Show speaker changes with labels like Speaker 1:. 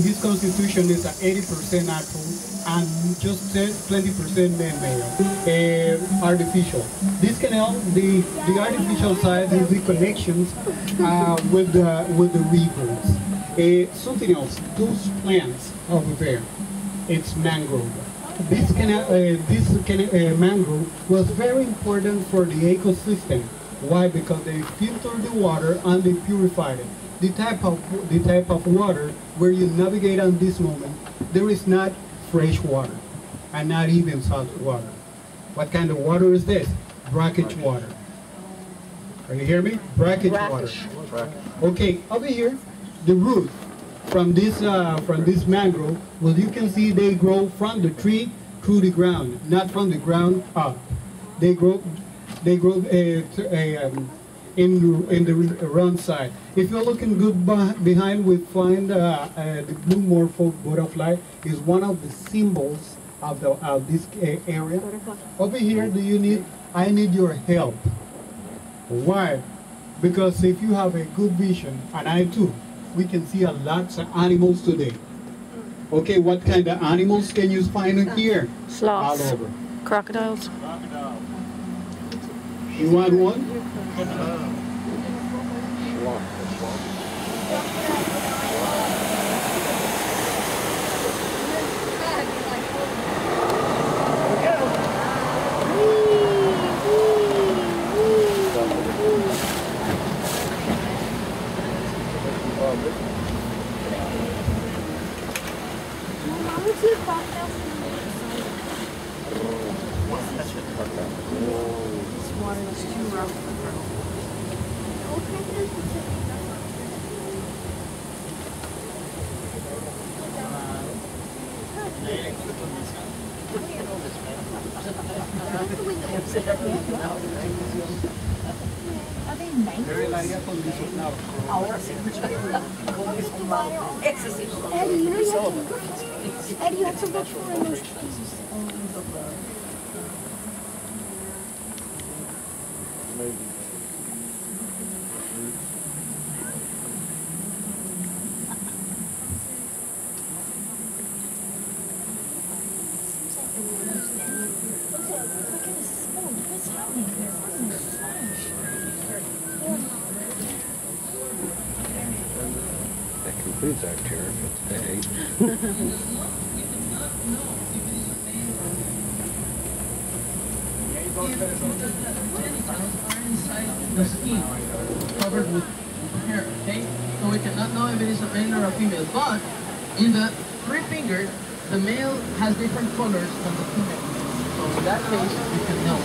Speaker 1: his constitution is 80% natural and just 20% man-made, artificial. This canal, the artificial side is the connections with the rivers. Something else, those plants over there, it's mangrove. This mangrove was very important for the ecosystem. Why? Because they filter the water and they purify it. The type of water where you navigate on this moment, there is not fresh water and not even salt water. What kind of water is this? Brackish water. Are you hear me? Brackish water. Okay, over here, the root from this mangrove, well, you can see they grow from the tree through the ground, not from the ground up. They grow in the round side. If you're looking good behind, we find the blue morpho butterfly is one of the symbols of this area. Over here, I need your help. Why? Because if you have a good vision, and I too, we can see a lot of animals today. Okay, what kind of animals can you find here?
Speaker 2: Sloths.
Speaker 1: All over.
Speaker 2: Crocodiles.
Speaker 1: You want one?
Speaker 3: Eddie, that's a book for those pieces.
Speaker 4: That concludes our tour for today.
Speaker 5: The skin covered with hair, okay? So we cannot know if it is a male or a female. But in the three fingers, the male has different colors than the female. So in that case, we can know.